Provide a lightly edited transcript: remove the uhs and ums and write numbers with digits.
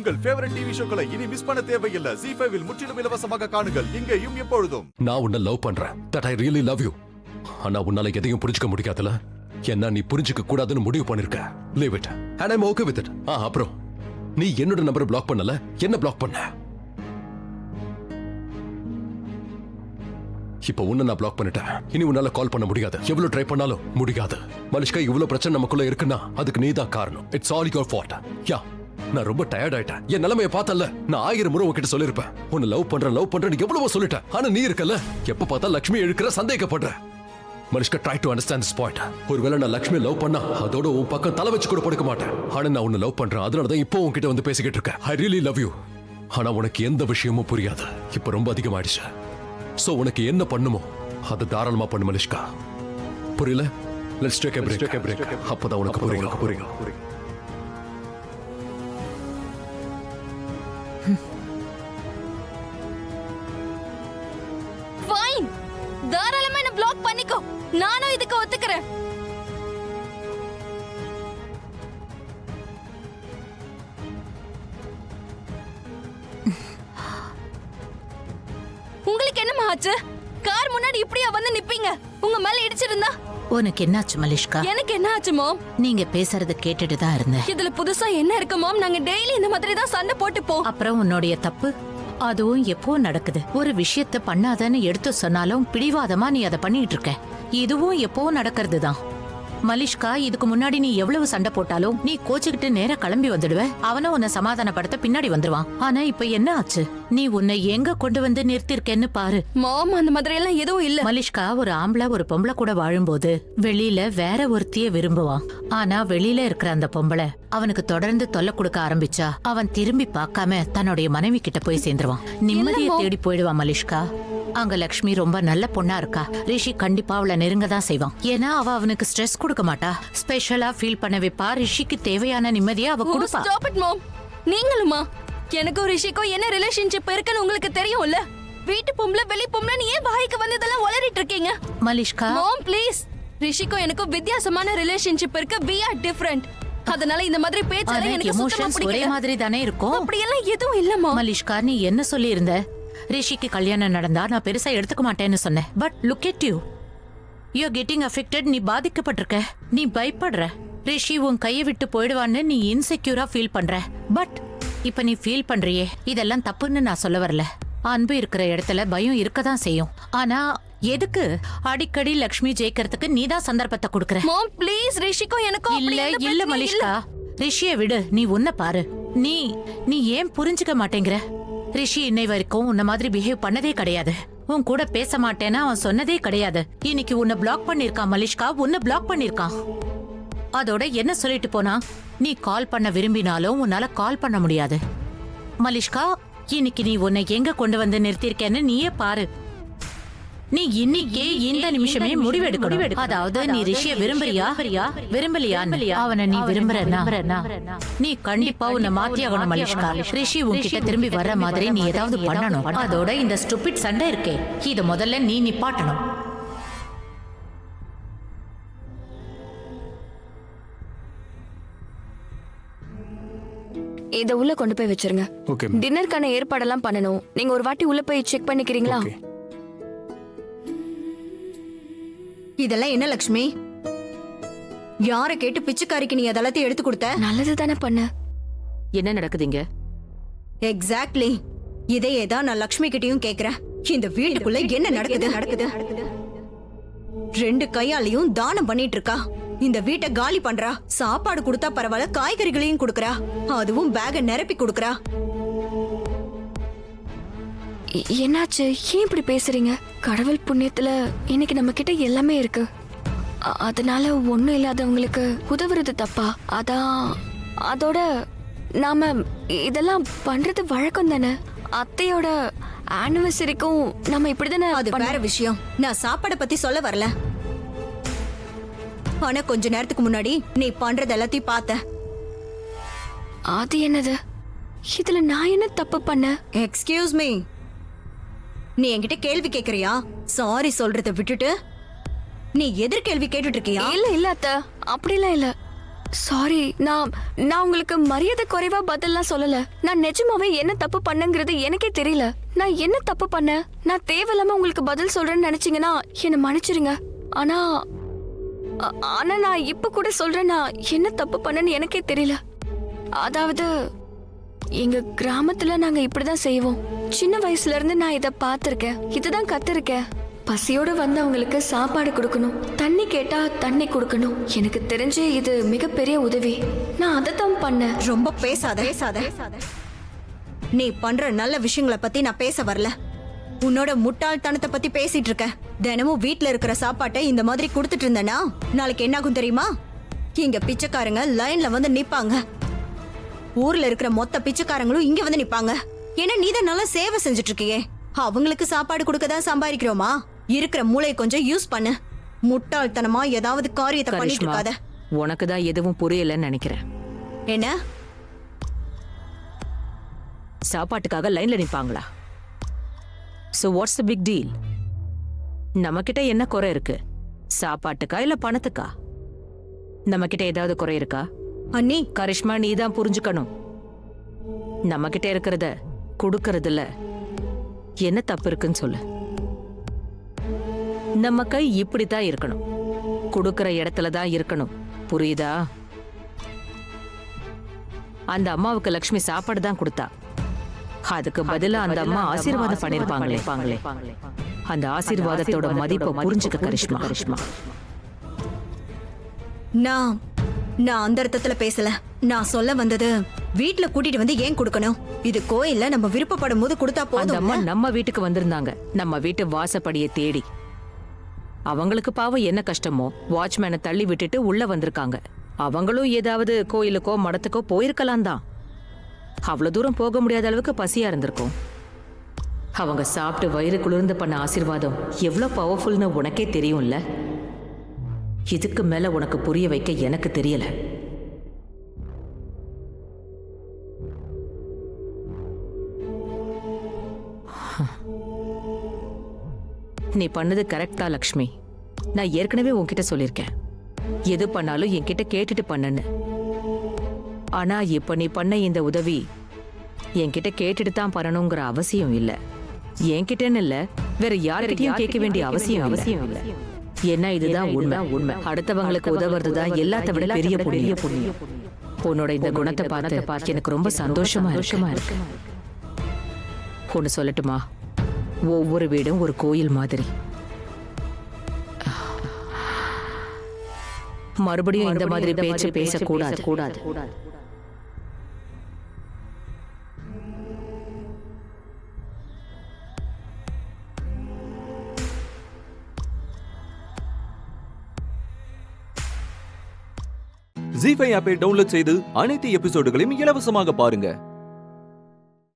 உங்கள் favourite TV ஷோக்களை இனி miss பண்ண தேவையில்லை. ZEE5 இல் முற்றிலும் இலவசமாக காணுங்கள். இங்கேயும் எப்பொழுதும். நான் உன்னை லவ் பண்றேன். That I really love you. ஆனா உன்னால எதையும் புரிஞ்சுக்க முடியாதுல. என்ன நீ புரிஞ்சுக்க கூடாதுன்னு முடிவு பண்ணிருக்க. Leave it. And I'm okay with it. அப்புறம் நீ என்னோட நம்பரை பிளாக் பண்ணல, என்ன பிளாக் பண்ண? இப்ப உன்னை நான் பிளாக் பண்ணிட்டேன். இனி உன்னால கால் பண்ண முடியாது. எவ்வளவு ட்ரை பண்ணாலும் முடியாது. மனுஷ்கா, இவ்வளவு பிரச்சனை நமக்குள்ள இருக்குன்னா அதுக்கு நீதான் காரணம். It's all your fault. Yeah, நான் ரொம்ப டயர்ட் ஆயிட்டேன். என் நிலைமைய பார்த்தல, நான் 1000 முறை உன்கிட்ட சொல்லிருப்பேன். உன்னை லவ் பண்றேன் எவ்வளவோ சொல்லிட்டேன். ஆனா நீ இருக்கல, எப்ப பார்த்தா லட்சுமி இழுக்கிற, சந்தேகப்படுற. மனுஷ்கா, try to understand this point. ஒருவேளை நான் லட்சுமி லவ் பண்ணா அதோட உன் பக்கம் தலை வச்சு கூட படுக்க மாட்டேன். ஆனா நான் உன்னை லவ் பண்றேன். அதனாலதான் இப்போ உன்கிட்ட வந்து பேசிக்கிட்டு இருக்கேன். I really love you. ஆனா உனக்கு எந்த விஷயமும் புரியாது. இப்ப ரொம்ப அதிகமாயிடுச்சு. சோ உனக்கு என்ன பண்ணுமோ அதை தாராளமா பண்ணு மலிஷ்கா. புரியல? Let's take a break. அப்பதான் உனக்கு புரியும். ஃபைன், தாராளமா என்ன பிளாக் பண்ணிக்கோ. நானும் இதுக்கு ஒத்துக்கிறேன். உங்களுக்கு என்னமா ஆச்சு? கார் முன்னாடி இப்படியா வந்து நிப்பீங்க? உங்க மேல இடிச்சிருந்தா? உனக்கு என்னாச்சு மலிஷ்கா? எனக்கு என்ன ஆச்சு மாம்? நீங்க பேசுறத கேட்டுட்டு தான் இருந்தேன். இதுல புதுசா என்ன இருக்கு மாம்? நாங்க டெய்லி இந்த மாதிரி தான் சண்டை போட்டுப்போம். அப்புறம் உன்னுடைய தப்பு அதுவும் எப்போ நடக்குது. ஒரு விஷயத்த பண்ணாதன்னு எடுத்து சொன்னாலும் பிடிவாதமா நீ அதை பண்ணிட்டு இருக்க. இதுவும் எப்போ நடக்கிறது தான். மலிஷ்கா, இதுக்கு முன்னாடி நீ எவ்வளவு சண்டை போட்டாலும் நீ கோச்சுக்கிட்டு நேரா கிளம்பி வந்துடுவ. அவனும் உன்னை சமாதானப்படுத்த பின்னாடி வந்துருவான். ஆனா இப்ப என்ன ஆச்சு? நீ உன்னை எங்க கொண்டு வந்து நிறுத்திருக்கேன்னு பாரு. மாம், அந்த மாதிரி எல்லாம் எதுவும் இல்ல. மலிஷ்கா, ஒரு ஆம்பளை ஒரு பொம்பளை கூட வாழும்போது வெளியில வேற ஒருத்திய விரும்புவான். ஆனா வெளியில இருக்கிற அந்த பொம்பளை அவனுக்கு தொடர்ந்து தொல்லை கொடுக்க ஆரம்பிச்சா அவன் திரும்பி பார்க்காம தன்னுடைய மனைவி கிட்ட போய் சேர்ந்துருவான். நிம்மதியை தேடி போயிடுவான். மலிஷ்கா, அங்க லக்ஷ்மி ரொம்ப நல்ல பொண்ணா இருக்கா. ரிஷி கண்டிப்பா அவளை நெருங்க தான் செய்வான். ஏன்னா அவ அவனுக்கு ஸ்ட்ரெஸ் கொடுக்க மாட்டா. ஸ்பெஷலா ஃபீல் பண்ண வைப்பா. ரிஷிக்கு தேவையான நிம்மதியை அவ கொடுப்பா. ஸ்டாப் இட் மாம். நீங்களுமா? எனக்கும் ரிஷிக்கும் என்ன ரிலேஷன்ஷிப் இருக்குன்னு உங்களுக்கு தெரியும்ல. வீட்டு பொம்பளை வெளி பொம்பளை நீ ஏன் வாய்க்கு வந்ததெல்லாம் உளறிட்டு இருக்கீங்க? மலிஷ்கா, மாம் ப்ளீஸ். ரிஷிக்கும் எனக்கும் வித்தியாசமான ரிலேஷன்ஷிப் இருக்கு. we are different. அதனால இந்த மாதிரி பேச்செல்லாம் எனக்கு சுத்தமா பிடிக்கல. ஒரே மாதிரி தானே இருக்கும். அப்படி எல்லாம் எதுவும் இல்ல மாம். மலிஷ்கா, நீ என்ன சொல்லி இருந்த? ரிஷிக்கு கல்யாணம் நடந்தா நான் பெருசா எடுத்துக்க மாட்டேன்னு சொன்னேன். But look at you. You are getting affected. நீ பாதிக்கப்பட்டிருக்க. நீ பயப்படுற. ரிஷி உன் கையை விட்டு போயிடுவான்னு நீ இன்செக்யூரா ஃபீல் பண்ற. பட் இப்ப நீ ஃபீல் பண்றியே, இதெல்லாம் தப்புன்னு நான் சொல்ல வரல. அன்பு இருக்கிற இடத்துல பயம் இருக்கதான் செய்யும். ஆனா எதுக்கு அடிக்கடி லக்ஷ்மி ஜெயிக்கிறதுக்கு நீதான் சந்தர்ப்பத்தை கொடுக்கற? மாம் ப்ளீஸ், ரிஷிக்கும் எனக்கும் இல்ல மலிஷ்கா, ரிஷியை விடு. நீ உன்னை பாரு. நீ ஏன் புரிஞ்சுக்க மாட்டேங்கிற? ரிஷி இன்னை வரைக்கும் உன்ன மாதிரி பிஹேவ் பண்ணதே கிடையாது. உன் கூட பேச மாட்டேன்னா அவன் சொன்னதே கிடையாது. இன்னைக்கு உன்னை பிளாக் பண்ணிருக்கான் மலிஷ்கா. உன்னை பிளாக் பண்ணிருக்கான். அதோட என்ன சொல்லிட்டு போனா, நீ கால் பண்ண விரும்பினாலும் உன்னால கால் பண்ண முடியாது. மலிஷ்கா, இன்னைக்கு நீ உன்னை எங்க கொண்டு வந்து நிறுத்திருக்கேன்னு நீயே பாரு. நீ இன்னைக்கே இந்த நிமிஷமே முடிவெடுக்கணும். அதாவது நீ ரிஷியை விரும்புறியா விரும்பலையா? அவனை நீ விரும்புறனா நீ கண்டிப்பா உன்னை மாத்தி ஆகணும் மலிஷ்கா. ரிஷி உன்கிட்ட திரும்பி வர்ற மாதிரி நீ ஏதாவது பண்ணணும். அதோட இந்த ஸ்டூபிட் சண்டை இருக்கே, இத முதல்ல நீ நிப்பாட்டணும். இத உள்ள கொண்டு போய் வச்சிருங்க. டின்னருக்கான ஏற்பாடெல்லாம் பண்ணணும். நீங்க ஒரு வாட்டி உள்ள போய் செக் பண்ணிக்கிறீங்களா? இதெல்லாம் என்ன லக்ஷ்மி? யார கேட்டு பிச்சைக்காரிக்கு நீ அதெல்லாத்தையும் எடுத்து கொடுத்த? நல்லது தானே பண்ண. என்ன நடக்குதுங்க? எக்ஸாக்ட்லி இதையே தான் நான் லக்ஷ்மி கிட்டயும் கேக்குறேன். இந்த வீட்டுக்குள்ள என்ன நடக்குது? 2 கையாலையும் தானம் பண்ணிட்டு இருக்கா. இந்த வீட்டை காலி பண்றா. சாப்பாடு கொடுத்தா பரவாயில்ல, காய்கறிகளையும் கொடுக்கறா. அதுவும் பேக நிரப்பி கொடுக்கறா. என்னாச்சு? ஏன் இப்படி பேசுறீங்க? கடவுள் புண்ணியத்துல இன்னைக்கு நம்ம கிட்ட எல்லாமே இருக்கு. அதனால ஒண்ணும் இல்லாதவங்களுக்கு உதவுறது தப்பா? அதோட நாம இதெல்லாம் பண்றது வழக்கம் தானே. அத்தையோட ஆனிவர்சரிக்கும் நம்ம இப்படிதானே. அது வேற விஷயம். நான் சாப்பாடை பத்தி சொல்ல வரல. ஆனா கொஞ்ச நேரத்துக்கு முன்னாடி நீ பண்றது எல்லாத்தையும் பார்த்த. அது என்னது? இதுல நான் என்ன தப்பு பண்ண? எக்ஸ்கியூஸ் மீ, நீ என்கிட்ட கேள்வி கேக்குறியா? சாரி சொல்றத விட்டுட்டு நீ எதிர் கேள்வி கேட்டுட்டு இருக்கியா? இல்ல அத்தை, அப்படிலாம் இல்ல. சாரி, நான் உங்களுக்கு மரியாதை குறைவா பதில்லாம் சொல்லல. நான் நிஜமாவே என்ன தப்பு பண்ணங்கிறது எனக்கே தெரியல. நான் என்ன தப்பு பண்ணேன்? நான் தேவையில்லாம உங்களுக்கு பதில் சொல்றேன்னு நினைச்சீங்கன்னா என்ன மன்னிச்சிருங்க. ஆனா நான் இப்ப கூட சொல்றேன், நான் என்ன தப்பு பண்ணேன்னு எனக்கே தெரியல. அதாவது எங்க கிராமத்துல நாங்க இப்படிதான் செய்வோம். சின்ன வயசுல இருந்து நான் இத பார்த்திருக்கேன், இதுதான் கத்திருக்கேன். பசியோட வந்தவங்களுக்கு சாப்பாடு கொடுக்கணும், தண்ணி கேட்டா தண்ணி கொடுக்கணும். எனக்கு தெரிஞ்சு இது மிகப்பெரிய உதவி. நான் அதை தான் பண்ணேன். ரொம்ப பேசாத. நீ பண்ற நல்ல விஷயங்களை பத்தி நான் பேச வரல. உன்னோட முட்டாள்தனத்தை பத்தி பேசிட்டு இருக்க. தினமும் வீட்ல இருக்கிற சாப்பாட்டை இந்த மாதிரி கொடுத்துட்டு இருந்தனா நாளைக்கு என்ன ஆகும் தெரியுமா? இங்க பிச்சைக்காரங்க லைன்ல வந்து நிப்பாங்க. ஊர்ல இருக்கிற மொத்த பிச்சைக்காரங்களும் இங்க வந்து நிப்பாங்க. ஏன்னா நீதான் நல்லா சேவை செஞ்சுட்டு இருக்கியே. அவங்களுக்கு சாப்பாடு கொடுக்கதான் சம்பாதிக்கிறோமா? இருக்கிற மூளையை கொஞ்சம் யூஸ் பண்ணு. முட்டாள்தனமா ஏதாவது காரியத்தை பண்ணிட்டு இருக்காத. உனக்கு தான் எதுவும் புரியலன்னு நினைக்கிறேன். என்ன? சாப்பாட்டுக்காக லைன்ல நிப்பாங்களா? So what's the big deal? நம்ம கிட்ட என்ன குறை இருக்கு? சாப்பாட்டுக்கா இல்ல பணத்துக்கா? நம்ம கிட்ட ஏதாவது குறை இருக்கா? அண்ணி, கரிஷ்மா, நீ தான் புரிஞ்சுக்கணும். நம்ம கிட்ட இருக்கிறத கொடுக்கறதுல என்ன தப்பு இருக்குன்னு சொல்லு. நம்ம கை இப்படித்தான் இருக்கணும், கொடுக்கற இடத்துல தான் இருக்கணும். புரியுதா? அந்த அம்மாவுக்கு லக்ஷ்மி சாப்பாடு தான் கொடுத்தா. அதுக்கு பதிலா அந்த அம்மா ஆசீர்வாதம் பண்ணிருப்பாங்களே. அந்த ஆசீர்வாதத்தோட மதிப்பை புரிஞ்சுக்க கரிஷ்மா. நான் அந்த அர்த்தத்துல பேசல. நான் சொல்ல வந்தது, வீட்ல கூட்டிட்டு வந்து ஏன் கொடுக்கணும்? இது கோயில்ல நம்ம விருப்பப்படும் போது கொடுத்தா அந்த அம்மா போதும். நம்ம வீட்டுக்கு வந்திருந்தாங்க, நம்ம வீட்டு வாசப்படியை தேடி. அவங்களுக்கு பாவம் என்ன கஷ்டமோ வாட்ச்மேனை தள்ளி விட்டுட்டு உள்ள வந்திருக்காங்க. அவங்களும் ஏதாவது கோயிலுக்கோ மடத்துக்கோ போயிருக்கலாம் தான். அவ்வளவு தூரம் போக முடியாத அளவுக்கு பசியா இருந்திருக்கும். அவங்க சாப்பிட்டு வயிறு குளிர்ந்து பண்ண ஆசீர்வாதம் எவ்வளவு பவர்ஃபுல்னு உனக்கே தெரியும்ல. இதுக்கு மேல உனக்கு புரிய வைக்க எனக்கு தெரியல. நீ பண்ணது கரெக்டா லக்ஷ்மி. நான் ஏற்கனவே உன்கிட்ட சொல்லியிருக்கேன், எது பண்ணாலும் என்கிட்ட கேட்டுட்டு பண்ணுன்னு. ஆனா இப்ப நீ பண்ண இந்த உதவி என்கிட்ட கேட்டுட்டு தான் பண்ணணுங்கிற அவசியம் இல்ல. என்கிட்டன்னு இல்ல, வேற யார்கிட்டயும் கேட்க வேண்டிய அவசியம் இல்ல. என்ன இதுதான் உண்மை. அடுத்தவங்களுக்கு உதவுறதுதான் எல்லாத்த விட பெரிய புண்ணியம். உன்னோட இந்த குணத்தை பார்த்து எனக்கு ரொம்ப சந்தோஷமா இருக்கு. ஒன்னு சொல்லட்டுமா? ஒவ்வொரு வீடும் ஒரு கோயில் மாதிரி. மறுபடியும் இந்த மாதிரி பேச்சு பேசக்கூடாது. ஜீ5 ஆப்பை டவுன்லோட் செய்து அனைத்து எபிசோடுகளையும் இலவசமாக பாருங்க.